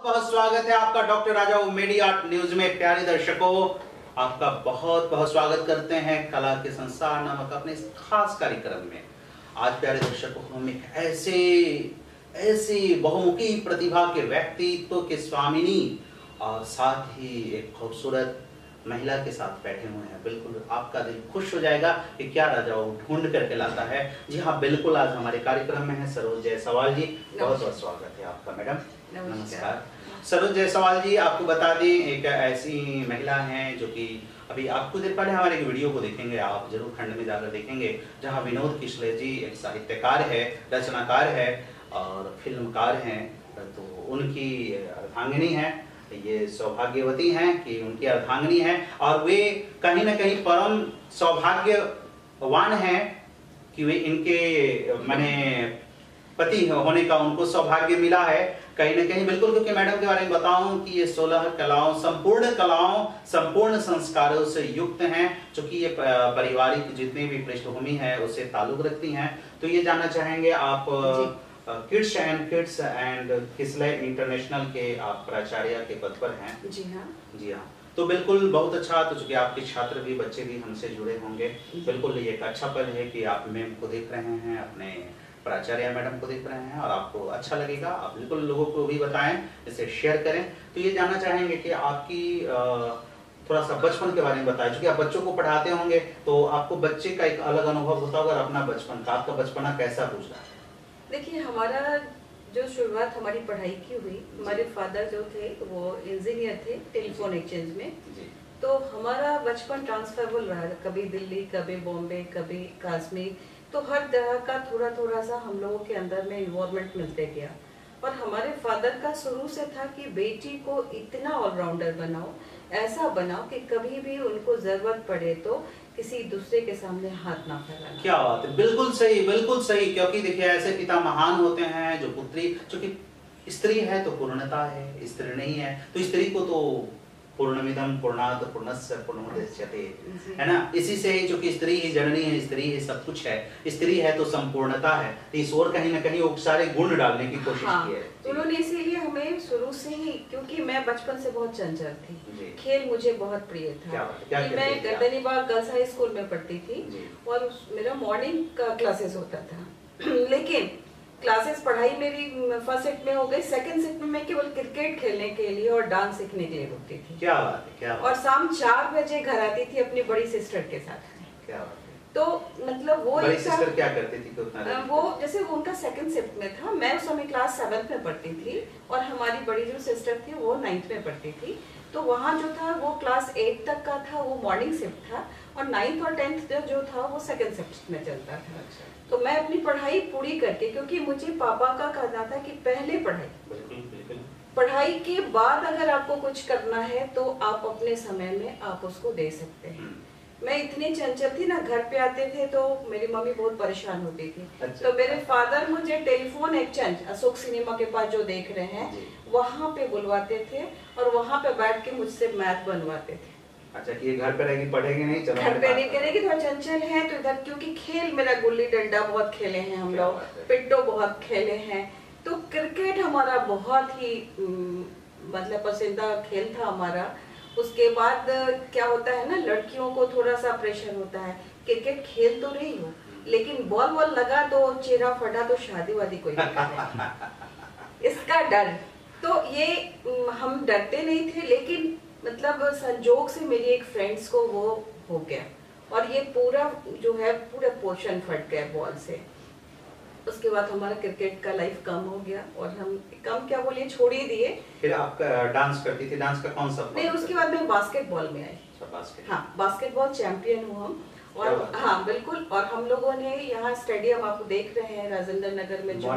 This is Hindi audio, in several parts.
बहुत स्वागत है आपका डॉक्टर राजा मीडिया न्यूज में। प्यारे दर्शकों, आपका बहुत बहुत स्वागत करते हैं कला के संसार नामक अपने इस खास कार्यक्रम में। आज प्यारे दर्शकों, हम एक ऐसी बहुमुखी प्रतिभा के व्यक्तित्व के स्वामिनी और साथ ही एक खूबसूरत महिला के साथ बैठे हुए हैं। बिल्कुल आपका दिल खुश हो जाएगा कि क्या राजा वो ढूंढ करके लाता है। जी हाँ, बिल्कुल आज हमारे कार्यक्रम में है सरोज जायसवाल जी। बहुत बहुत स्वागत है आपका मैडम। नमस्कार सरोज जायसवाल जी। आपको बता दें, एक ऐसी महिला हैं जो कि अभी आप कुछ देर पहले हमारे एक वीडियो को देखेंगे, आप जरूर खंड में जाकर देखेंगे, जहाँ विनोद किशले जी एक साहित्यकार है, रचनाकार है और फिल्मकार हैं। तो उनकी अर्धांगिनी है, ये सौभाग्यवती हैं कि उनकी अर्धांगिनी है और वे कहीं ना कहीं परम सौभाग्यवान हैं कि वे इनके माने पति होने का उनको सौभाग्य मिला है कहीं ना कहीं। बिल्कुल, क्योंकि मैडम के बारे में बताऊं कि ये 16 कलाओं, संपूर्ण संस्कारों से युक्त हैं, चूंकि ये पारिवारिक जितनी भी पृष्ठभूमि है उससे ताल्लुक रखती हैं। तो ये जानना चाहेंगे आप किड्स एंड किसले इंटरनेशनल के आप प्राचार्य के पद पर हैं। जी हाँ, जी हाँ। तो बिल्कुल बहुत अच्छा। तो चूंकि आपके छात्र भी, बच्चे भी हमसे जुड़े होंगे, बिल्कुल ये एक अच्छा पल है कि आप मैम को देख रहे हैं, अपने प्राचार्य मैडम को देख रहे हैं और आपको अच्छा लगेगा। आप बिल्कुल लोगों को भी बताएं, इसे शेयर करें। तो ये जानना चाहेंगे कि आपकी थोड़ा सा बचपन के बारे में बताएं। क्योंकि आप बच्चों को पढ़ाते होंगे तो आपको बच्चे का एक अलग अनुभव होता होगा अपना बचपन का। आपका बचपना कैसा गुजरा? देखिए, हमारा जो शुरुआत हमारी पढ़ाई की हुई, हमारे फादर जो थे वो इंजीनियर थे टेलीफोन एक्सचेंज में। तो हमारा बचपन ट्रांसफरेबल रहा, कभी दिल्ली, कभी बॉम्बे, कभी कश्मीर। तो हर तरह का थोड़ा सा हम लोगों के अंदर में इन्वॉल्वमेंट मिलते गया। और हमारे फादर का शुरू से था कि बेटी को इतना ऑलराउंडर बनाओ, ऐसा बनाओ कि कभी भी उनको जरूरत पड़े तो किसी दूसरे के सामने हाथ ना फैलाना। क्या बात है, बिल्कुल सही, बिल्कुल सही। क्योंकि देखिए, ऐसे पिता महान होते हैं जो पुत्री, चूंकि स्त्री है तो पूर्णता है, स्त्री नहीं है तो स्त्री को तो पूर्णमिदं पूर्णात् पूर्णस्य पूर्णमुदच्यते, है ना। इसी से ही, चूंकि स्त्री ही जननी है, स्त्री ही सब कुछ है, स्त्री है तो संपूर्णता है। तो ईश्वर कहीं ना कहीं वो सारे गुण डालने की कोशिश की है। तो उन्होंने इसीलिए हमें शुरू से ही, क्योंकि मैं बचपन से बहुत चंचल थी, खेल मुझे बहुत प्रिय था। मैं गर्दनी बाग गर्ल्स हाई स्कूल में पढ़ती थी और मेरा मॉर्निंग का क्लासेस होता था। लेकिन क्लासेस पढ़ाई मेरी फर्स्ट शिफ्ट में हो गई, सेकंड शिफ्ट में मैं केवल क्रिकेट खेलने के लिए और डांस सीखने के लिए रुकती थी। क्या बात है, क्या बात। और शाम 4 बजे घर आती थी अपनी बड़ी सिस्टर के साथ। क्या बात है। तो मतलब वो बड़ी सिस्टर क्या करती थी? वो जैसे वो उनका सेकंड शिफ्ट में था, मैं उस समय क्लास 7 में पढ़ती थी और हमारी बड़ी जो सिस्टर थी वो 9th में पढ़ती थी। तो वहाँ जो था वो क्लास 8 तक का था, वो मॉर्निंग शिफ्ट था, और 9th और 10th जो था वो सेकंड शिफ्ट में चलता था। तो मैं अपनी पढ़ाई पूरी करके, क्योंकि मुझे पापा का कहना था कि पहले पढ़ाई के बाद अगर आपको कुछ करना है तो आप अपने समय में आप उसको दे सकते हैं। मैं इतनी चंचल थी ना, घर पे आते थे तो मेरी मम्मी बहुत परेशान होती थी। तो मेरे फादर मुझे टेलीफोन एक्सचेंज अशोक सिनेमा के पास जो देख रहे हैं वहाँ पे बुलवाते थे और वहाँ पे बैठ के मुझसे मैथ बनवाते थे। अच्छा, कि ये घर पे रहेगी, पढ़ेगी नहीं, चलो घर पे नहीं करेगी, थोड़ा चंचल है तो इधर, क्योंकि खेल मेरा गुल्ली डंडा बहुत खेले हैं हम लोग, पिट्टो बहुत खेले हैं। तो क्रिकेट हमारा बहुत ही मतलब पसंदीदा खेल था हमारा। उसके बाद क्या होता है ना, लड़कियों को थोड़ा सा प्रेशर होता है, क्रिकेट खेल तो रही हो लेकिन बॉल लगा तो चेहरा फटा तो शादी वादी कोई नहीं, इसका डर। तो ये हम डरते नहीं थे, लेकिन मतलब संजोग से मेरी एक फ्रेंड्स को वो हो गया और ये पूरा जो है पूरा पोर्शन फट गया बॉल से। उसके बाद हमारा क्रिकेट का लाइफ कम हो गया और हम कम क्या बोलिए, छोड़ ही दिए। फिर आप डांस करती थी? डांस का कौन सा? नहीं, उसके बाद मैं बास्केटबॉल में आई। हाँ, बास्केटबॉल चैंपियन हूँ हम। और हाँ बिल्कुल, और हम लोगों ने यहाँ स्टेडियम आप देख रहे हैं राजेंद्र नगर में जो,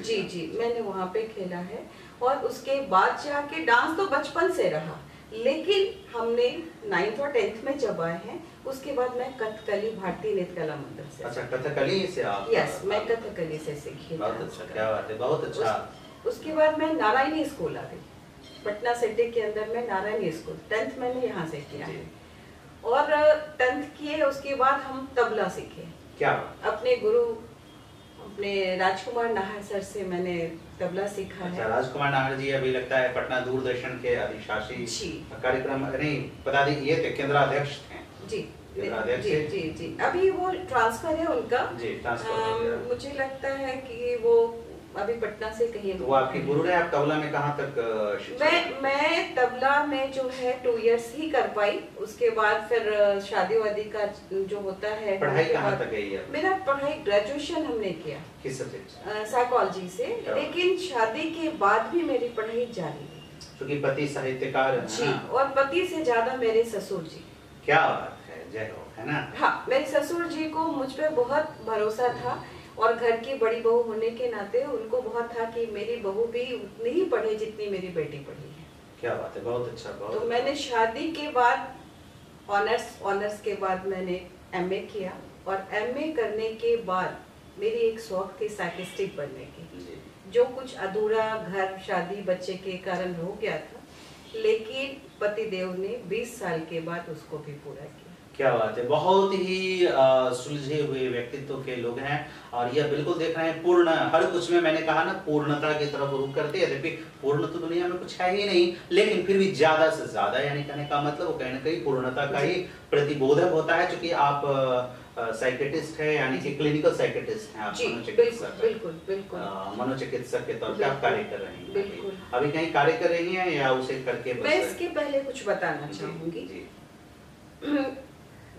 जी मैंने वहाँ पे खेला है। और उसके बाद जाके डांस तो बचपन से रहा, लेकिन हमने 9th और 10th में जब आए हैं उसके बाद मैं कथकली भारतीय नृत्य कला मंदिर से। अच्छा, कथकली से आप? यस, मैं कथकली से सीखी। बहुत अच्छा, क्या बात है, बहुत अच्छा। उसके बाद मैं नारायणी स्कूल आ गई, पटना सिटी के अंदर में नारायणी स्कूल। 10th मैंने यहाँ से किया है और 10th किए, उसके बाद हम तबला सीखे। क्या? अपने गुरु अपने राजकुमार नाहर सर से मैंने तबला सीखा अच्छा, है। राजकुमार नाहर जी अभी लगता है पटना दूरदर्शन के अधिशासी जी। कार्यक्रम नहीं पदाधिकारी ये थे, केंद्राध्यक्ष थे। जी केंद्राध्यक्ष जी जी जी अभी वो ट्रांसफर है उनका। जी, ट्रांसफर हो गया। मुझे लगता है कि वो अभी पटना से कहीं। तो वो आपकी गुरु रहे, आप तबला में कहाँ तक शिक्षा? मैं तबला में जो है 2 इयर्स ही कर पाई, उसके बाद फिर शादी वादी का जो होता है। पढ़ाई कहाँ तक गई है? मेरा पढ़ाई ग्रेजुएशन हमने किया। किस सब्जेक्ट? साइकोलॉजी से, लेकिन शादी के बाद भी मेरी पढ़ाई जारी रही। क्योंकि पति साहित्यकार है जी, और पति से ज्यादा मेरे ससुर जी। क्या बात है, जय हो, है ना? हाँ, मेरे ससुर जी को मुझ पे बहुत भरोसा था, और घर की बड़ी बहू होने के नाते उनको बहुत था कि मेरी बहू भी उतनी ही पढ़े जितनी मेरी बेटी पढ़ी है। क्या बात है, बहुत अच्छा, बहुत। तो मैंने शादी के बाद ऑनर्स के बाद मैंने एमए किया, और एमए करने के बाद मेरी एक शौक थी साइकिस्ट्रिक बनने की, जो कुछ अधूरा घर शादी बच्चे के कारण हो गया था, लेकिन पतिदेव ने 20 साल के बाद उसको भी पूरा किया। क्या बात है, बहुत ही सुलझे हुए व्यक्तित्व के लोग हैं, और यह बिल्कुल देख रहे हैं पूर्ण, हर कुछ में मैंने कहा ना पूर्णता की तरफ रुख करते हैं। देखिए पूर्ण तो दुनिया में कुछ है ही नहीं, लेकिन फिर भी ज्यादा से ज्यादा, यानी कहने का मतलब वो कहीं ना कहीं पूर्णता का ही प्रतिबोधक होता है। क्योंकि आप साइकेट्रिस्ट है, यानी कि क्लिनिकल साइकेट्रिस्ट हैं आप, मनोचिकित्सक। बिल्कुल बिल्कुल मनोचिकित्सक के तौर पे आप कार्य कर रही हैं। बिल्कुल। अभी कहीं कार्य कर रही हैं या उसे करके? मैं इसके पहले कुछ बताना चाहूंगी,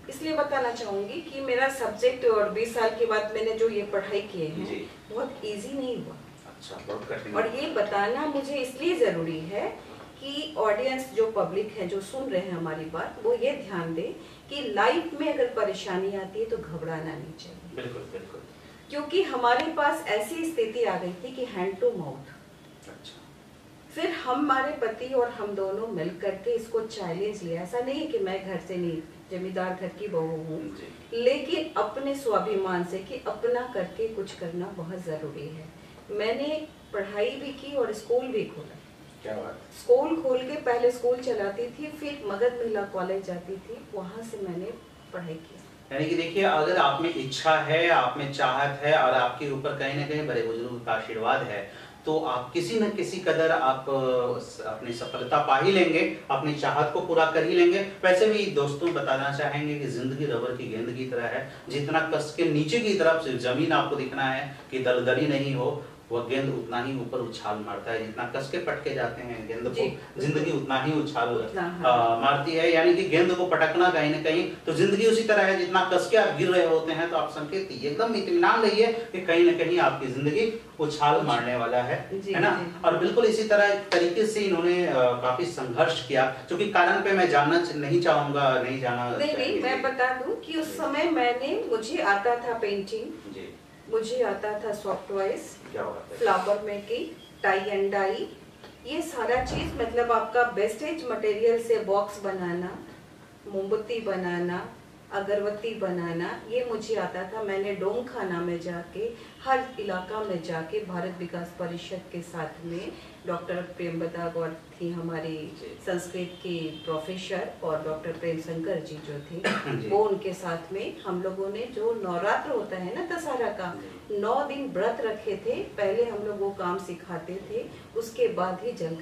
इसलिए बताना चाहूंगी कि मेरा सब्जेक्ट, और 20 साल के बाद मैंने जो ये पढ़ाई किए हैं, बहुत इजी नहीं हुआ। अच्छा, बहुत कठिन। और ये बताना मुझे इसलिए जरूरी है कि ऑडियंस, जो पब्लिक है जो सुन रहे हैं हमारी बात, वो ये ध्यान दे कि लाइफ में अगर परेशानी आती है तो घबराना नहीं चाहिए। बिल्कुल बिल्कुल। क्योंकि हमारे पास ऐसी स्थिति आ गई थी कि हैंड टू माउथ। अच्छा। फिर हमारे पति और हम दोनों मिल करके इसको चैलेंज लिया। ऐसा नहीं है कि मैं घर से नहीं, जमींदार घर की बहू हूँ, लेकिन अपने स्वाभिमान से कि अपना करके कुछ करना बहुत जरूरी है। मैंने पढ़ाई भी की और स्कूल भी खोला। क्या बात? स्कूल खोल के पहले स्कूल चलाती थी, फिर मगध महिला कॉलेज जाती थी, वहां से मैंने पढ़ाई की। यानी कि देखिए, अगर आप में इच्छा है, आप में चाहत है, और आपके ऊपर कहीं ना कहीं बड़े बुजुर्ग का आशीर्वाद है, तो आप किसी न किसी कदर आप अपनी सफलता पा ही लेंगे, अपनी चाहत को पूरा कर ही लेंगे। वैसे भी दोस्तों बताना चाहेंगे कि जिंदगी रबर की गेंद की तरह है, जितना कस के नीचे की तरफ से जमीन आपको दिखना है कि दलदली नहीं हो, वह गेंद उतना ही ऊपर उछाल मारता है। जितना कस के पटके जाते हैं गेंद को, जिंदगी उतना ही उछाल मारती है। यानी कि गेंद को पटकना कहीं ना कहीं, तो जिंदगी उसी तरह है, जितना कस के आप गिर रहे होते हैं तो आप संकेत एकदम इत्मीनान रहिए कि कहीं ना कहीं आपकी जिंदगी उछाल मारने वाला है ना। और बिल्कुल इसी तरह तरीके से इन्होंने काफी संघर्ष किया, क्योंकि कारण पे मैं जानना नहीं चाहूंगा, नहीं जाना। नहीं, मैं बता दूं कि उस समय मुझे आता था पेंटिंग, मुझे आता था soft toys, flower making, tie and dye, ये सारा चीज, मतलब आपका वेस्टेज मटेरियल से बॉक्स बनाना, मोमबत्ती बनाना, अगरबत्ती बनाना, ये मुझे आता था। मैंने डोंग खाना में जाके, हर इलाका में जाके, भारत विकास परिषद के साथ में डॉक्टर प्रेमवदा गौर थी हमारी संस्कृत की प्रोफेसर, और डॉक्टर प्रेम शंकर जी जो थे, वो उनके साथ में हम लोगों ने, जो नवरात्र होता है ना दशहरा का, 9 दिन व्रत रखे थे। पहले हम लोग वो काम सिखाते थे, उसके बाद ही जल।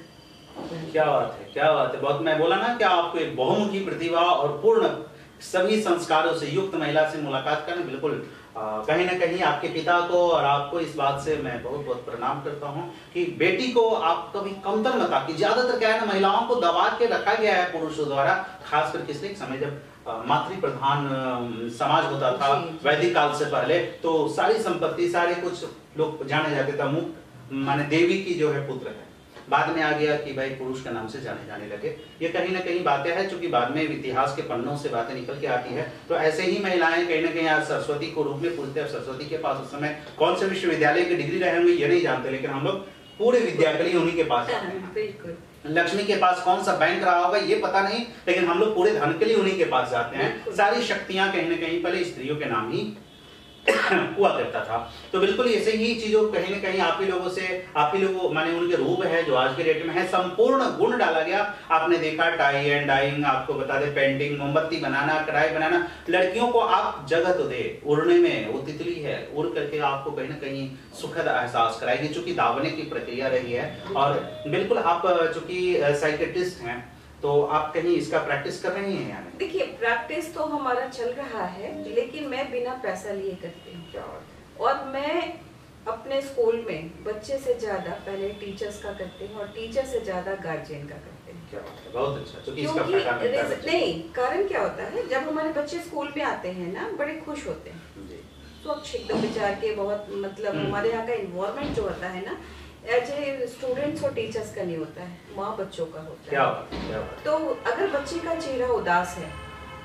क्या बात है, क्या बात है। बहुत, मैं बोला ना कि आपको एक बहुमुखी प्रतिभा और पूर्ण सभी संस्कारों से युक्त महिला से मुलाकात करना, बिल्कुल कहीं ना कहीं आपके पिता को और आपको इस बात से मैं बहुत बहुत प्रणाम करता हूं कि बेटी को आप कभी कमतर मत आकी। ज्यादातर क्या है ना, महिलाओं को दबा के रखा गया है पुरुषों द्वारा, खासकर किसी समय जब मातृ प्रधान समाज होता था वैदिक काल से पहले, तो सारी संपत्ति, सारे कुछ लोग जाने जाते थे, मुक्त माने देवी की जो है पुत्र है। बाद में आ गया कि भाई पुरुष के नाम से जाने जाने लगे। ये कहीं ना कहीं बातें हैं, चूंकि बाद में इतिहास के पन्नों से बातें निकल के आती है। तो ऐसे ही महिलाएं कहीं ना कहीं आज सरस्वती को रूप में पूजते हैं। सरस्वती के पास उस समय कौन से विश्वविद्यालय की डिग्री रहे होंगे ये नहीं जानते, लेकिन हम लोग पूरे विद्याकली उन्हीं के पास जाते हैं। बिल्कुल। लक्ष्मी के पास कौन सा बैंक रहा होगा ये पता नहीं, लेकिन हम लोग पूरे धन के लिए उन्हीं के पास जाते हैं। सारी शक्तियां कहीं ना कहीं पहले स्त्रियों के नाम ही हुआ करता था। तो बिल्कुल ऐसे ही चीजों कहीं न कहीं आप ही लोगों माने उनके रूप है जो आज के डेट में है, संपूर्ण गुण डाला गया। आपने देखा टाई एंड डाइंग, आपको बता दें पेंटिंग, मोमबत्ती बनाना, कढ़ाई बनाना, लड़कियों को आप जगह तो दे उड़ने में, वो तितली है उड़ करके आपको कहीं न कहीं सुखद एहसास कराएगी, चूंकि दावने की प्रक्रिया रही है। और बिल्कुल आप चूंकि साइकियाट्रिस्ट हैं तो आप कहीं इसका प्रैक्टिस कर रही हैं यानी? देखिए प्रैक्टिस तो हमारा चल रहा है, लेकिन मैं बिना पैसा लिए करती हूँ। और मैं अपने स्कूल में बच्चे से ज्यादा पहले टीचर्स का करती हूँ और टीचर से ज्यादा गार्जियन का करती हूँ। क्या बात है, बहुत अच्छा। क्योंकि नहीं, कारण क्या होता है, जब हमारे बच्चे स्कूल में आते हैं ना, बड़े खुश होते हैं, स्वच्छ एकदम विचार के, बहुत मतलब हमारे यहाँ का इन्वायरमेंट जो होता है ना, एज ए स्टूडेंट्स और टीचर्स का नहीं होता है, माँ बच्चों का होता है। क्या बात। तो अगर बच्चे का चेहरा उदास है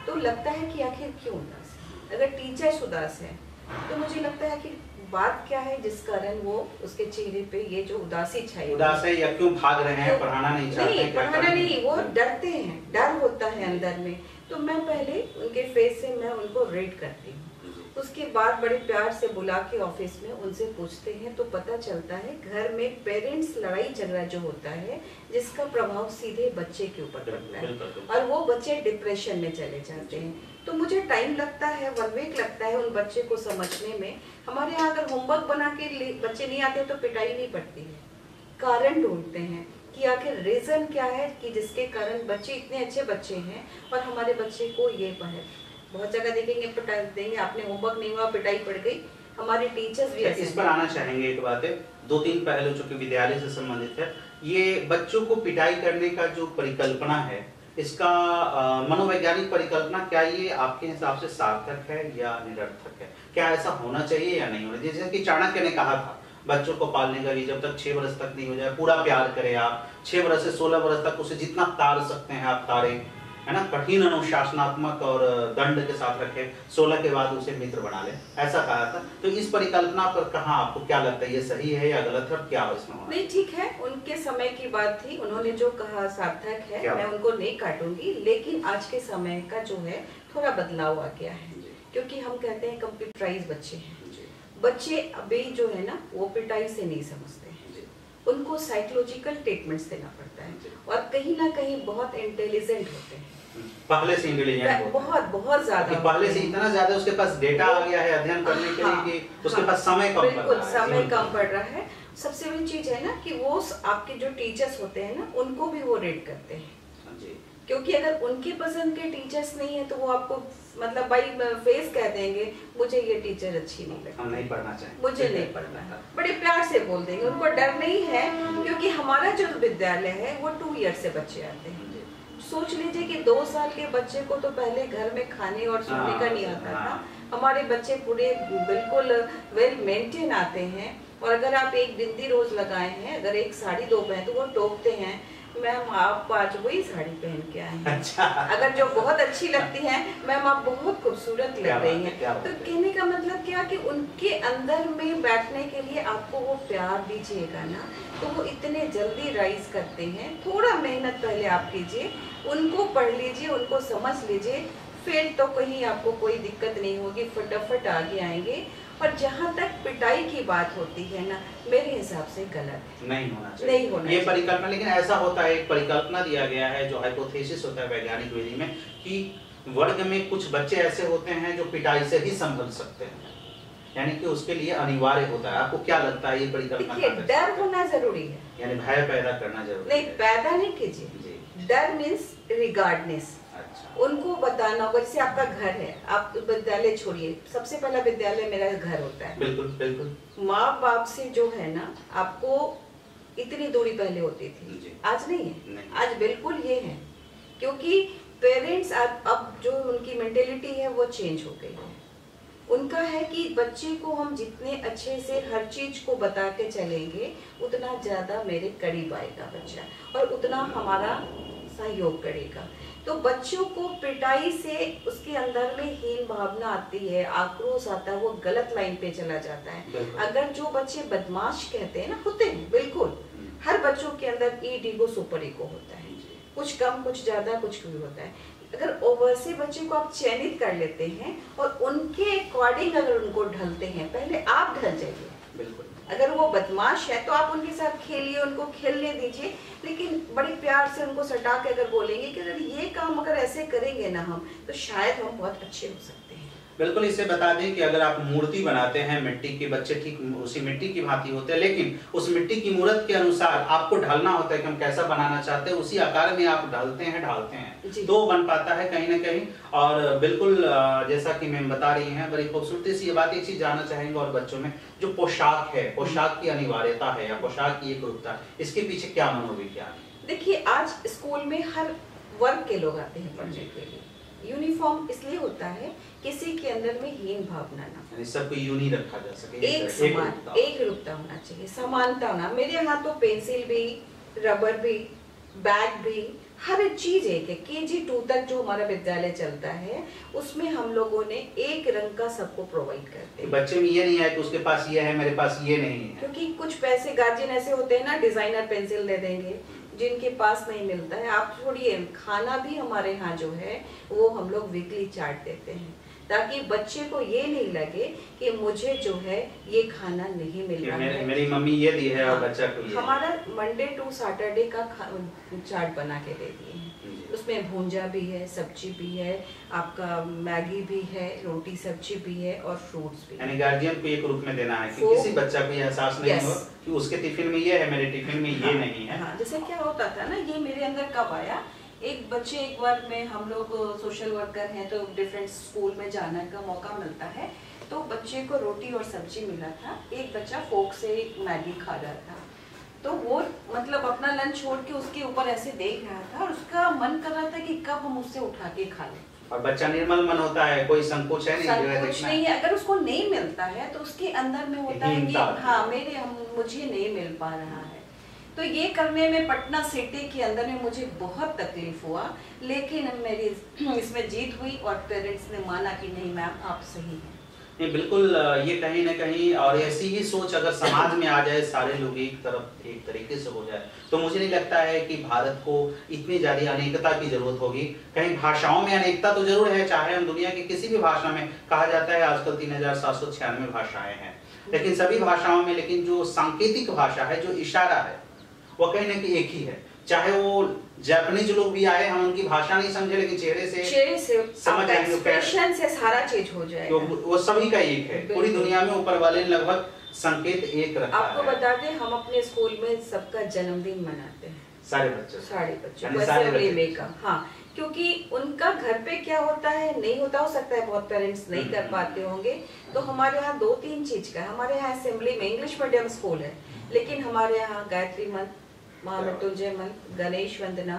तो लगता है कि आखिर क्यों उदास है। अगर टीचर्स उदास है तो मुझे लगता है कि बात क्या है जिस कारण वो उसके चेहरे पे ये जो उदासी छाई, उदास है या क्यों भाग रहे हैं, पढ़ाना नहीं चाहते? नहीं, पढ़ाना नहीं, वो डरते हैं, डर होता है अंदर में। तो मैं पहले उनके फेस से मैं उनको रीड करती हूँ, उसके बाद बड़े प्यार से बुला के ऑफिस में उनसे पूछते हैं, तो पता चलता है घर में पेरेंट्स लड़ाई झगड़ा जो होता है जिसका प्रभाव सीधे बच्चे के ऊपर पड़ता है और वो बच्चे डिप्रेशन में चले जाते हैं। तो मुझे टाइम लगता है, 1 वीक लगता है उन बच्चे को समझने में। हमारे यहाँ अगर होमवर्क बना के बच्चे नहीं आते तो पिटाई नहीं पड़ती है, कारण ढूंढते हैं कि आखिर रीजन क्या है कि जिसके कारण बच्चे इतने अच्छे बच्चे हैं और हमारे बच्चे को ये पढ़े। बहुत जगह देखेंगे पिटाई देंगे, आपने होमवर्क नहीं हुआ पिटाई पड़ गई, हमारे टीचर्स भी इस पर आना चाहेंगे। एक बात है, 2-3 पहलू जो कि विद्यालय से संबंधित है, ये बच्चों को पिटाई करने का जो परिकल्पना है, इसका मनोवैज्ञानिक परिकल्पना, क्या ये आपके हिसाब से सार्थक है या निरर्थक है? क्या ऐसा होना चाहिए या नहीं होना चाहिए? जैसे कि चाणक्य ने कहा था बच्चों को पालने का लिए जब तक 6 वर्ष तक नहीं हो जाए पूरा प्यार करें आप, 6 वर्ष से 16 वर्ष तक उसे जितना तार सकते हैं आप तारें, है ना, कठिन अनुशासनात्मक और दंड के साथ रखें, 16 के बाद उसे मित्र बना ले, ऐसा कहा था। तो इस परिकल्पना पर कहाँ आपको क्या लगता है, ये सही है या गलत है और क्या इसमें होना? नहीं, ठीक है, उनके समय की बात थी, उन्होंने जो कहा सार्थक है, मैं उनको नहीं काटूंगी। लेकिन आज के समय का जो है थोड़ा बदलाव आ गया है, क्योंकि हम कहते हैं कंप्यूटराइज बच्चे हैं। बच्चे अभी जो है ना वो पिटाई से नहीं समझते हैं, उनको साइकोलॉजिकल ट्रीटमेंट्स देना पड़ता है और कहीं ना कहीं बहुत इंटेलिजेंट होते हैं, पहले से इंटेलिजेंट, बहुत ज्यादा, पहले से इतना ज्यादा उसके पास डेटा आ गया है अध्ययन करने के लिए कि उसके पास समय कम पड़ रहा है। बिल्कुल समय कम पड़ रहा है। सबसे बड़ी चीज है ना कि वो आपके जो टीचर्स होते हैं ना उनको भी वो रेट करते हैं, क्योंकि अगर उनकी पसंद के टीचर्स नहीं है तो वो आपको मतलब भाई फेस कह देंगे, मुझे ये टीचर अच्छी नहीं लगती, हम नहीं पढ़ना चाहें, मुझे नहीं पढ़ना है, बड़े प्यार से बोल देंगे, उनको डर नहीं है। क्योंकि हमारा जो विद्यालय है वो 2 ईयर से बच्चे आते हैं। सोच लीजिए कि 2 साल के बच्चे को तो पहले घर में खाने और सोने का नहीं आता था, हमारे बच्चे पूरे बिल्कुल वेल मेंटेन आते हैं। और अगर आप एक बिंदी रोज लगाए हैं, अगर एक साड़ी 2 पहने तो वो टोकते हैं, मैम आप आज वही साड़ी पहन के आए हैं। अच्छा। अगर जो बहुत अच्छी लगती है, मैम आप बहुत खूबसूरत लग रही हैं। तो कहने का मतलब क्या कि उनके अंदर में बैठने के लिए आपको वो प्यार दीजिएगा ना, तो वो इतने जल्दी राइज करते हैं। थोड़ा मेहनत पहले आप कीजिए, उनको पढ़ लीजिए, उनको समझ लीजिए, फिर तो कहीं आपको कोई दिक्कत नहीं होगी, फटाफट आगे आएंगे। और जहाँ तक पिटाई की बात होती है ना, मेरे हिसाब से गलत नहीं होना चाहिए ये परिकल्पना। लेकिन ऐसा होता है, एक परिकल्पना दिया गया है जो हाइपोथेसिस होता है वैज्ञानिक विधि में, कि वर्ग में कुछ बच्चे ऐसे होते हैं जो पिटाई से ही संभल सकते हैं, यानी कि उसके लिए अनिवार्य होता है। आपको क्या लगता है ये परिकल्पना? डर होना जरूरी है, यानी भय पैदा करना जरूरी नहीं, पैदा नहीं कीजिए। डर मीन्स रिगार्डनेस, उनको बताना होगा। जैसे आपका घर है, आप विद्यालय छोड़िए, सबसे पहला विद्यालय मेरा घर होता है। बिल्कुल बिल्कुल। माँ बाप से जो है ना, आपको इतनी दूरी पहले होती थी, आज नहीं है। आज बिल्कुल ये है, क्योंकि पेरेंट्स अब जो उनकी मेंटेलिटी है वो चेंज हो गई है। उनका है कि बच्चे को हम जितने अच्छे से हर चीज को बता के चलेंगे, उतना ज्यादा मेरे करीब आएगा बच्चा और उतना हमारा सहयोग करेगा। तो बच्चों को पिटाई से उसके अंदर में हीन भावना आती है, आक्रोश आता है, वो गलत लाइन पे चला जाता है। अगर जो बच्चे बदमाश कहते हैं ना, होते हैं बिल्कुल, हर बच्चों के अंदर ईगो सुपर ईगो होता है, कुछ कम कुछ ज्यादा कुछ भी होता है। अगर वैसे बच्चे को आप चयनित कर लेते हैं और उनके अकॉर्डिंग अगर उनको ढलते हैं, पहले आप ढल जाइए। बिल्कुल। अगर वो बदमाश है तो आप उनके साथ खेलिए, उनको खेलने दीजिए, लेकिन बड़े प्यार से उनको सटा के अगर बोलेंगे कि अगर ये काम अगर ऐसे करेंगे ना हम, तो शायद हम बहुत अच्छे हो सकते हैं। बिल्कुल। इसे बता दें कि अगर आप मूर्ति बनाते हैं मिट्टी के, बच्चे ठीक उसी मिट्टी की भांति होते हैं, लेकिन उस मिट्टी की मूर्त के अनुसार आपको ढलना होता है कि हम कैसा बनाना चाहते हैं, उसी आकार में आप ढलते हैं, ढालते हैं, तो बन पाता है कहीं ना कहीं। और बिल्कुल जैसा कि मैम बता रही हैं, बड़ी खूबसूरती से ये बात एक चीज जानना चाहेंगे, और बच्चों में जो पोशाक है, पोशाक की अनिवार्यता है या पोशाक की एक रूपता है, इसके पीछे क्या मनोविज्ञान है? देखिए, आज स्कूल में हर वर्ग के लोग आते हैं पढ़ने के लिए। यूनिफॉर्म इसलिए होता है किसी के अंदर में हीन भावना ना, सबको यूनी रखा जा सके, एक समान, एक रूपता होना चाहिए, समानता होना। मेरे यहाँ तो पेंसिल भी, रबर भी, बैग भी, हर एक चीज एक है। KG 2 तक जो हमारा विद्यालय चलता है, उसमें हम लोगों ने एक रंग का सबको प्रोवाइड करते हैं। बच्चे में ये नहीं है कि उसके पास ये है, मेरे पास ये नहीं है, क्योंकि कुछ पैसे गार्जियन ऐसे होते हैं ना, डिजाइनर पेंसिल दे देंगे, जिनके पास नहीं मिलता है। आप छोड़िए, खाना भी हमारे यहाँ जो है वो हम लोग वीकली चार्ट देते हैं, ताकि बच्चे को ये नहीं लगे कि मुझे जो है ये खाना नहीं मिल रहा है, मेरी मम्मी ये दी है और बच्चा को ये। हमारा मंडे टू सैटरडे का चार्ट बना के दे दिए हैं। उसमें भूंजा भी है, सब्जी भी है, आपका मैगी भी है, रोटी सब्जी भी है और फ्रूट्स भी। यानी गार्जियन को एक रूप में देना है कि किसी बच्चा को एहसास नहीं हो कि उसके टिफिन में ये है, मेरे टिफिन में ये नहीं है। हाँ, जैसे क्या होता था ना, ये मेरे अंदर कब आया, एक बच्चे, एक बार में हम लोग सोशल वर्कर हैं तो डिफरेंट स्कूल में जाने का मौका मिलता है, तो बच्चे को रोटी और सब्जी मिला था, एक बच्चा फोक से मैगी खा रहा था, तो वो मतलब अपना लंच छोड़ के उसके ऊपर ऐसे देख रहा था और उसका मन कर रहा था कि कब हम उससे उठा के खा लें। और बच्चा निर्मल मन होता है, कोई संकोच है नहीं, संकोच नहीं है। अगर उसको नहीं मिलता है तो उसके अंदर में होता है कि हाँ मुझे नहीं मिल पा रहा है। तो ये करने में पटना सिटी के अंदर में मुझे बहुत तकलीफ हुआ, लेकिन मेरी इसमें जीत हुई और पेरेंट्स ने माना कि नहीं मैम आप सही हैं। नहीं, बिल्कुल। ये कहीं ना कहीं, और ऐसी ही सोच अगर समाज में आ जाए, सारे लोग एक तरफ एक तरीके से हो जाए, तो मुझे नहीं लगता है कि भारत को इतनी ज्यादा अनेकता की जरूरत होगी। कहीं भाषाओं में अनेकता तो जरूर है, चाहे हम दुनिया की किसी भी भाषा में, कहा जाता है आजकल 3796 भाषाएं हैं, लेकिन सभी भाषाओं में, लेकिन जो सांकेतिक भाषा है, जो इशारा है, वो कहीं ना कहीं एक ही है। चाहे वो जापानीज लोग भी आए, हम उनकी भाषा नहीं समझे, लेकिन चेहरे से समझ आएंगे, एक्सप्रेशन से सारा चीज हो जाएगा। तो वो सभी का एक है। पूरी दुनिया में ऊपर वाले ने लगभग संकेत एक रखा है। आपको बता दें, हम अपने स्कूल में सबका जन्मदिन मनाते हैं, सारे बच्चों हाँ, क्योंकि उनका घर पे क्या होता है नहीं होता, हो सकता है बहुत पेरेंट्स नहीं कर पाते होंगे, तो हमारे यहाँ 2-3 चीज का, हमारे यहाँ असेंबली में इंग्लिश मीडियम स्कूल है, लेकिन हमारे यहाँ गायत्री मंत्र, महामृत्युंजय मंत्र, गणेश वंदना,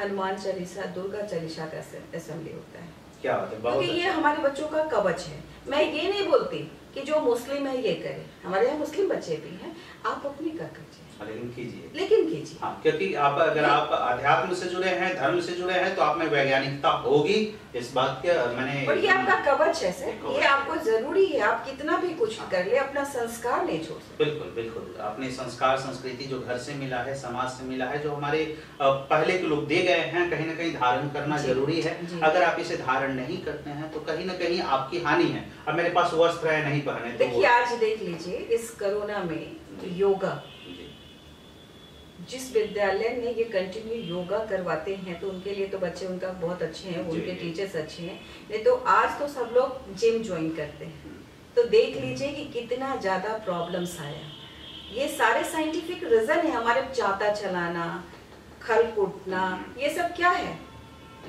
हनुमान चालीसा, दुर्गा चालीसा का असेंबली होता है। क्या बात है, क्योंकि ये हमारे बच्चों का कवच है। मैं ये नहीं बोलती कि जो मुस्लिम है ये करे, हमारे यहाँ मुस्लिम बच्चे भी हैं, आप अपनी का कीजिए, लेकिन कीजिए। हाँ, क्योंकि आप अगर आप अध्यात्म से जुड़े हैं, धर्म से जुड़े हैं, तो आप में वैज्ञानिकता होगी, इस बात के मैंने। और ये आपका कवच है सर, ये आपको जरूरी है, आप कितना भी कुछ कर ले, अपना संस्कार नहीं छोड़ सकते। बिल्कुल बिल्कुल, अपने संस्कार संस्कृति जो घर से मिला है, समाज से मिला है, जो हमारे पहले के लोग दे गए हैं, कहीं ना कहीं धारण करना जरूरी है। अगर आप इसे धारण नहीं करते हैं तो कहीं ना कहीं आपकी हानि है। अब मेरे पास वस्त्र है नहीं पहने, देखिए आज देख लीजिए इस कोरोना में योगा, जिस विद्यालय में ये कंटिन्यू योगा करवाते हैं तो उनके लिए तो बच्चे उनका बहुत अच्छे हैं, उनके टीचर्स अच्छे हैं, नहीं तो आज तो सब लोग जिम ज्वाइन करते हैं, तो देख लीजिए कि कितना ज्यादा प्रॉब्लम्स आया। ये सारे साइंटिफिक रीजन है, हमारे चाता चलाना, खल कूटना, ये सब क्या है,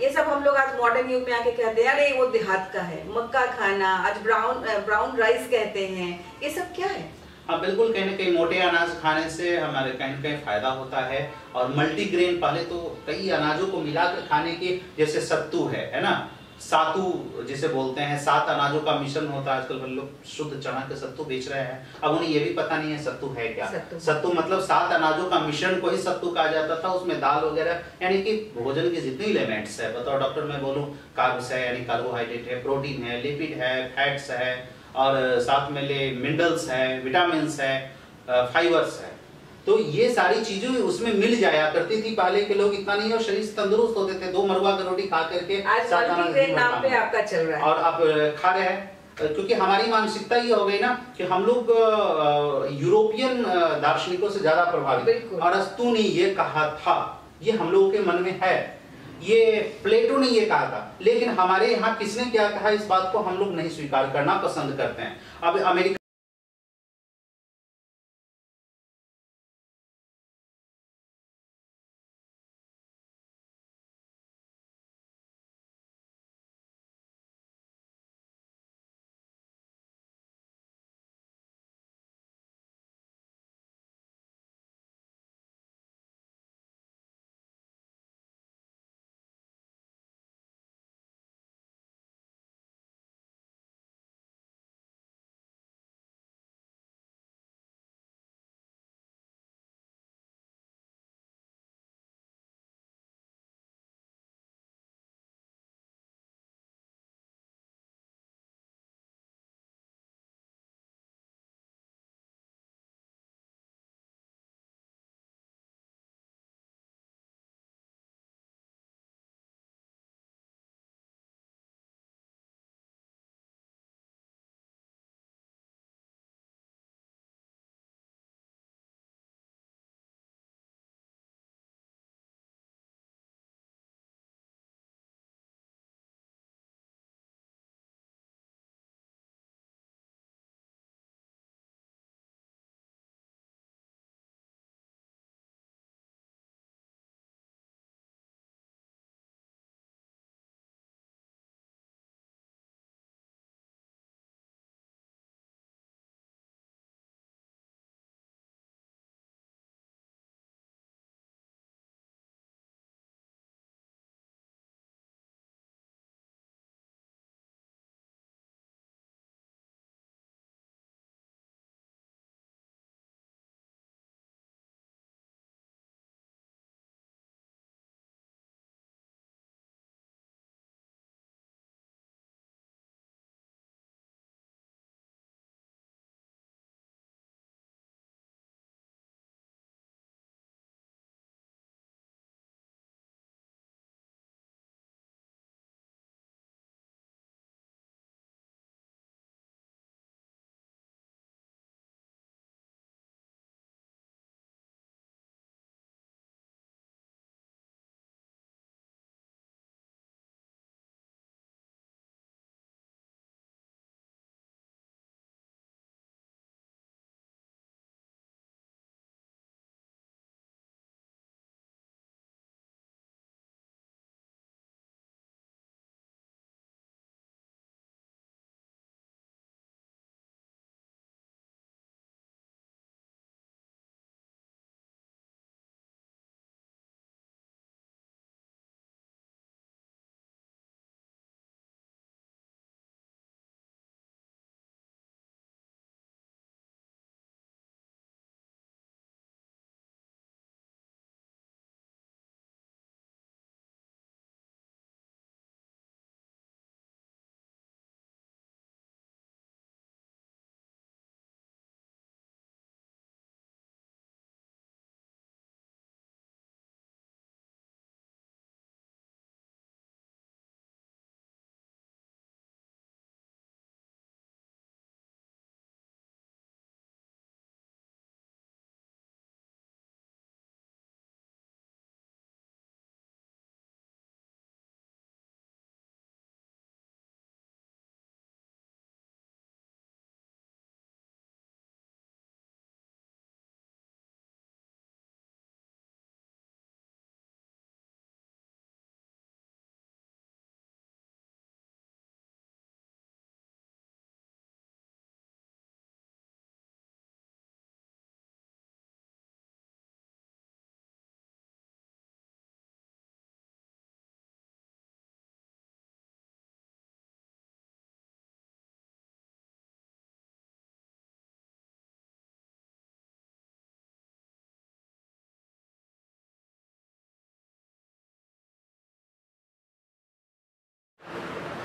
ये सब हम लोग आज मॉडर्न युग में आके कहते हैं अरे वो देहात का है, मक्का खाना, आज ब्राउन राइस कहते हैं, ये सब क्या है। हाँ बिल्कुल, कहीं ना कहीं मोटे अनाज खाने से हमारे कहीं ना कहीं फायदा होता है, और मल्टीग्रेन, पहले तो कई अनाजों को मिलाकर खाने के, जैसे सत्तू है ना, सातू जिसे बोलते हैं, 7 अनाजों का मिश्रण होता है। आजकल लोग शुद्ध चना के सत्तू बेच रहे हैं, अब उन्हें ये भी पता नहीं है सत्तू है क्या। सत्तू मतलब 7 अनाजों का मिश्रण को ही सत्तू कहा जाता था, उसमें दाल वगैरह, यानी कि भोजन के जितने एलिमेंट्स है, बताओ डॉक्टर मैं बोलूं, कार्ब्स है यानी कार्बोहाइड्रेट है, प्रोटीन है, लिपिड है, फैट्स है, और साथ में ले मिनरल्स है, विटामिन्स है, फाइबर्स है, तो ये सारी चीजें उसमें मिल जाया करती थी। पहले के लोग इतना नहीं और शरीर से तंदुरुस्त होते थे, 2 मरुआ की रोटी खा करके आज मल्टीग्रेन नाम पे आपका चल रहा है और आप खा रहे हैं। क्योंकि हमारी मानसिकता ये हो गई ना कि हम लोग यूरोपियन दार्शनिकों से ज्यादा प्रभावित। अरस्तु ने ये कहा था, ये हम लोगों के मन में है, ये प्लेटो ने ये कहा था, लेकिन हमारे यहाँ किसने क्या कहा इस बात को हम लोग नहीं स्वीकार करना पसंद करते हैं। अब अमेरिका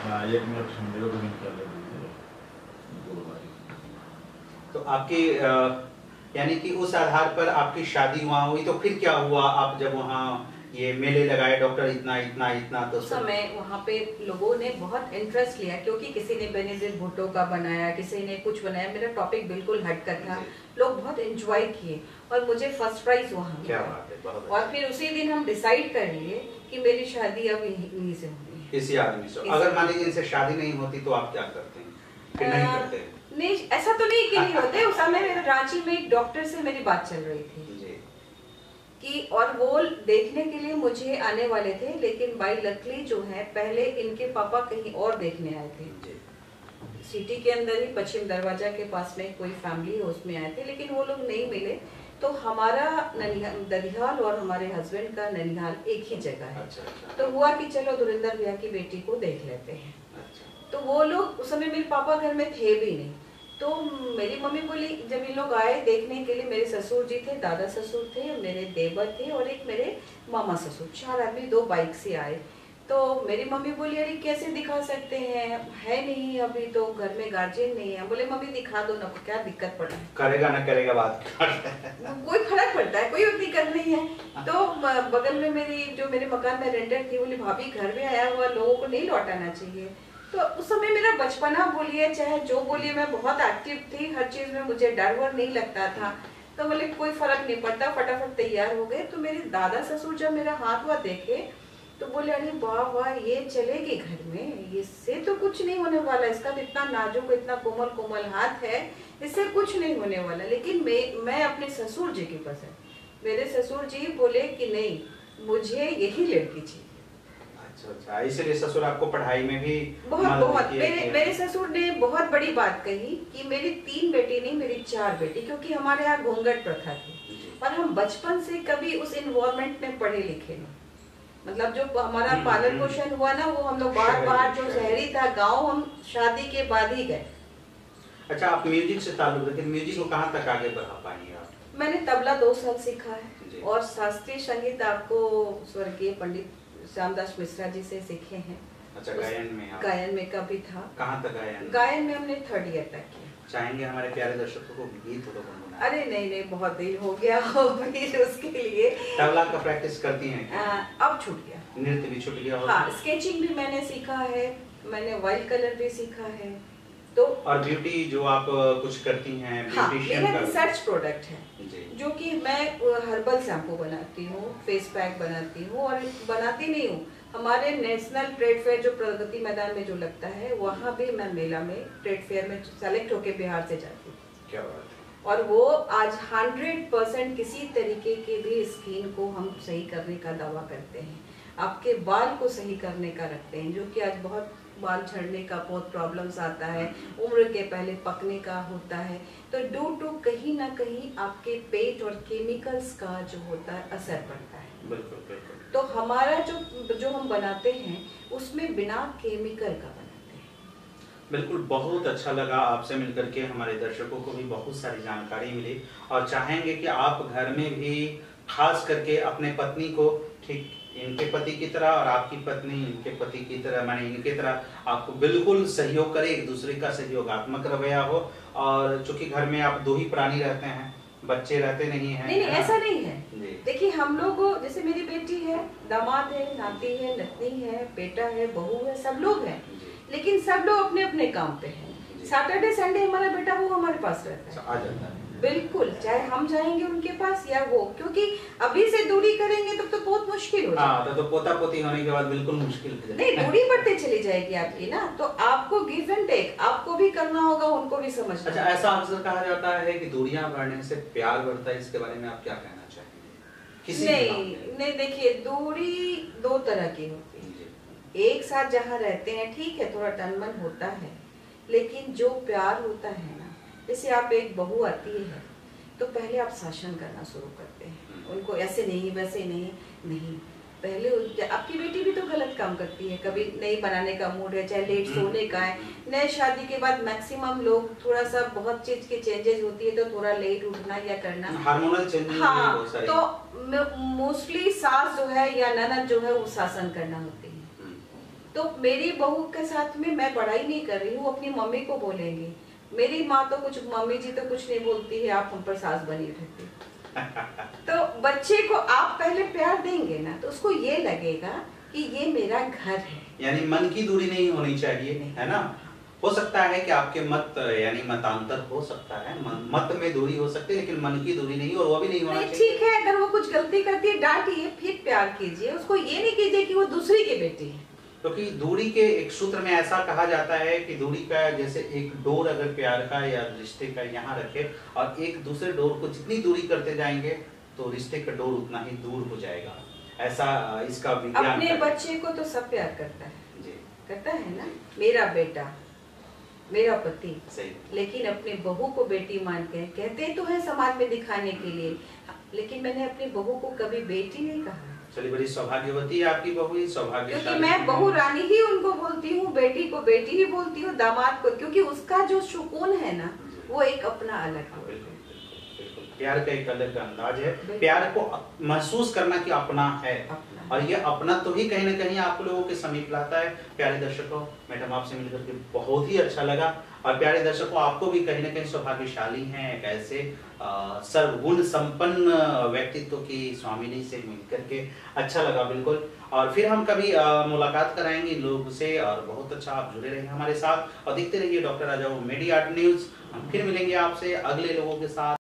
हाँ, 1 मिनट मेरे को भी निकाल दीजिए। तो आपकी यानी कि उस आधार पर आपकी शादी वहाँ हुई, तो फिर क्या हुआ? आप जब वहाँ ये मेले लगाए, डॉक्टर इतना इतना इतना, तो उस समय वहाँ पे लोगों ने बहुत इंटरेस्ट लिया, क्योंकि किसी ने बेनिजिट भुट्टो का बनाया, किसी ने कुछ बनाया, मेरा टॉपिक बिल्कुल हटकर था, लोग बहुत एंजॉय किए और मुझे फर्स्ट प्राइज वहाँ क्या मिला। बात है, बहुत और अच्छा। फिर उसी दिन हम डिसाइड कर लिए कि मेरी शादी अब इन्हीं से होनी है। किसी आदमी से? अगर मान लीजिए इनसे शादी नहीं होती तो आप क्या करते हैं कि नहीं करते? नहीं, ऐसा तो नहीं कि नहीं होते। उस समय रांची में एक डॉक्टर से मेरी बात चल रही थी जी। कि, और वो देखने के लिए मुझे आने वाले थे, लेकिन बाई लकली जो है पहले इनके पापा कहीं और देखने आए थे जी। सिटी के अंदर ही, पश्चिम दरवाजा के पास में कोई फैमिली है उसमें आए थे, लेकिन वो लोग नहीं मिले। तो हमारा दरियाल और हमारे हस्बैंड का ननिहाल एक ही जगह है। अच्छा, अच्छा। तो हुआ कि चलो धुरिंदर भैया की बेटी को देख लेते हैं। अच्छा। तो वो लोग उस समय, मेरे पापा घर में थे भी नहीं, तो मेरी मम्मी बोली, जब इन लोग आए देखने के लिए, मेरे ससुर जी थे, दादा ससुर थे, मेरे देवर थे और एक मेरे मामा ससुर, 4 आदमी 2 बाइक से आए। तो मेरी मम्मी बोली, अरे कैसे दिखा सकते हैं, है नहीं अभी तो घर में गार्जियन नहीं है। बोले मम्मी दिखा दो ना, क्या दिक्कत पड़ा है, करेगा ना करेगा बात कोई फर्क पड़ता है, कोई दिक्कत नहीं है। तो बगल में मेरी, जो मेरे मकान में रेंटर थी, बोली भाभी घर में आया हुआ लोगों को नहीं लौटाना चाहिए। तो उस समय मेरा बचपना बोलिए चाहे जो बोलिए, मैं बहुत एक्टिव थी, हर चीज में मुझे डर वर नहीं लगता था। तो बोले कोई फर्क नहीं पड़ता, फटाफट तैयार हो गए। तो मेरे दादा ससुर जब मेरा हाथ हुआ देखे तो बोले, अरे वाह वाह, ये चलेगी घर में, इससे तो कुछ नहीं होने वाला, इसका तो इतना नाजुक, इतना कोमल कोमल हाथ है, इससे कुछ नहीं होने वाला। लेकिन मैं अपने ससुर जी की पसंद, मेरे ससुर जी बोले कि नहीं, मुझे यही लड़की चाहिए। अच्छा अच्छा, इसलिए ससुर आपको पढ़ाई में भी बहुत मेरे ससुर ने बहुत बड़ी बात कही कि मेरी 3 बेटी नहीं, मेरी 4 बेटी, क्योंकि हमारे यहाँ घूंघट प्रथा थी और हम बचपन से कभी उस इन्वायरमेंट में पढ़े लिखे नहीं। मतलब जो हमारा पालन पोषण हुआ ना, वो हम लोग बाहर जो शहरी था गांव, हम शादी के बाद ही गए। अच्छा, आप म्यूजिक से ताल्लुक रखते हैं, म्यूजिक को कहाँ तक आगे बढ़ा पाएंगे आप? मैंने तबला 2 साल सीखा है और शास्त्रीय संगीत आपको स्वर्गीय पंडित श्यामदास मिश्रा जी से सीखे हैं। अच्छा, गायन में आप? गायन में का भी था। कहाँ तक गायन? गायन में हमने 3rd ईयर तक किया। चाहेंगे हमारे प्यारे दर्शकों को गीत तो गुनगुनाएं? अरे नहीं, बहुत दिन हो गया फिर उसके लिए। तबला का प्रैक्टिस करती हैं? अब छूट गया। नृत्य भी छूट गया? हाँ, स्केचिंग भी मैंने सीखा है, मैंने वाइल्ड कलर भी सीखा है। तो और ब्यूटी जो आप कुछ करती हैं, हाँ, ब्यूटिशियन मेरा का रिसर्च प्रोडक्ट है जी। जो कि मैं हर्बल शैम्पू बनाती हूँ, फेस पैक बनाती हूँ, और बनाती नहीं हूँ, हमारे नेशनल ट्रेड फेयर जो प्रगति मैदान में जो लगता है, वहाँ भी मैं मेला में, ट्रेड फेयर में सेलेक्ट होके बिहार से जाती हूँ। क्या बात है। और वो आज 100% किसी तरीके के भी स्किन को हम सही करने का दावा करते हैं, आपके बाल को सही करने का रखते हैं, जो कि आज बहुत बाल झड़ने का बहुत प्रॉब्लम्स आता है, उम्र के पहले पकने का होता है। तो ड्यू टू कहीं ना कहीं आपके पेट और केमिकल्स का जो होता है असर पड़ता है। बिल्कुल बिल्कुल। तो हमारा जो हम बनाते हैं उसमें बिना केमिकल का बनाते हैं। बिल्कुल, बहुत अच्छा लगा आपसे मिलकर के, हमारे दर्शकों को भी बहुत सारी जानकारी मिली और चाहेंगे कि आप घर में भी खास करके अपने पत्नी को ठीक इनके पति की तरह और आपकी पत्नी इनके पति की तरह, माने इनके तरह आपको बिल्कुल सहयोग करे, एक दूसरे का सहयोगात्मक रवैया हो। और चूंकि घर में आप 2 ही प्राणी रहते हैं, बच्चे रहते नहीं हैं। नहीं, ऐसा नहीं है। देखिए, हम लोग जैसे मेरी बेटी है, दामाद है, नाती है, नतनी है, बेटा है, बहू है, सब लोग हैं, लेकिन सब लोग अपने अपने काम पे हैं। सैटरडे संडे हमारा बेटा वो हमारे पास रहता है, आ जाता है। बिल्कुल, चाहे हम जाएंगे उनके पास या वो, क्योंकि अभी से दूरी करेंगे तब तो बहुत मुश्किल हो जाएगा। हाँ, तो पोता पोती होने के बाद बिल्कुल मुश्किल हो जाएगा। नहीं, दूरी बढ़ते चली जाएगी आपकी ना, तो आपको गिव एंड टेक आपको भी करना होगा, उनको भी समझना। अच्छा, ऐसा अक्सर कहा जाता है कि दूरियां बढ़ने से प्यार बढ़ता है, इसके बारे में आप क्या कहना चाहेंगे? नहीं, देखिए, दूरी 2 तरह की होती है। एक साथ जहाँ रहते हैं ठीक है, थोड़ा तन मन होता है, लेकिन जो प्यार होता है ना, जैसे आप एक बहू आती है तो पहले आप शासन करना शुरू करते हैं उनको, ऐसे नहीं वैसे नहीं, पहले आपकी बेटी भी तो गलत काम करती है, कभी नहीं बनाने का मूड है, चाहे लेट सोने का है। नए शादी के बाद मैक्सिमम लोग थोड़ा सा बहुत चीज की चेंजेस होती है, तो थोड़ा लेट उठना या करना, हार्मोनल चेंजेस। हाँ, तो मोस्टली सास जो है या ननद जो है वो शासन करना होती है। तो मेरी बहू के साथ में मैं पढ़ाई नहीं कर रही हूँ, अपनी मम्मी को बोलेंगी मेरी माँ तो कुछ, मम्मी जी तो कुछ नहीं बोलती है, आप हम पर सास बनी रहती। तो बच्चे को आप पहले प्यार देंगे ना तो उसको ये लगेगा कि ये मेरा घर है। यानी मन की दूरी नहीं होनी चाहिए, है ना। हो सकता है कि आपके मत यानी मतांतर हो सकता है, मत में दूरी हो सकती है, लेकिन मन की दूरी नहीं, और वो भी नहीं होना चाहिए। ठीक है, अगर वो कुछ गलती करती है डांटिए, फिर प्यार कीजिए, उसको ये नहीं कीजिए कि वो दूसरी की बेटी है। क्योंकि दूरी के एक सूत्र में ऐसा कहा जाता है कि दूरी का जैसे एक डोर अगर प्यार का या रिश्ते का यहाँ रखे और एक दूसरे डोर को जितनी दूरी करते जाएंगे तो रिश्ते का डोर उतना ही दूर हो जाएगा, ऐसा इसका विज्ञान। अपने बच्चे को तो सब प्यार करता है जी, करता है ना, मेरा बेटा, मेरा पति, सही। लेकिन अपने बहू को बेटी मानते हैं, कहते तो है समाज में दिखाने के लिए, लेकिन मैंने अपनी बहू को कभी बेटी नहीं कहा। चलिए, बड़ी सौभाग्यवती है आपकी बहू, सौभाग्यशाली। क्योंकि मैं बहू रानी ही उनको बोलती हूँ, बेटी को बेटी ही बोलती हूँ, दामाद को, क्योंकि उसका जो सुकून है ना वो एक अपना अलग है। बिल्कुल, बिल्कुल। प्यार का एक अलग अंदाज है, प्यार को महसूस करना कि अपना है, और ये अपना तो ही कहीं ना कहीं आप लोगों के समीप लाता है। प्यारे दर्शकों, मैडम आपसे मिलकर के बहुत ही अच्छा लगा, और प्यारे दर्शकों आपको भी कहीं ना कहीं सौभाग्यशाली हैं एक ऐसे सर्वगुण संपन्न व्यक्तित्व की स्वामिनी से मिलकर के अच्छा लगा बिल्कुल। और फिर हम कभी मुलाकात कराएंगे लोगों से, और बहुत अच्छा आप जुड़े रहेंगे हमारे साथ और देखते रहिए डॉक्टर राजाओं मीडिया न्यूज। हम फिर मिलेंगे आपसे अगले लोगों के साथ।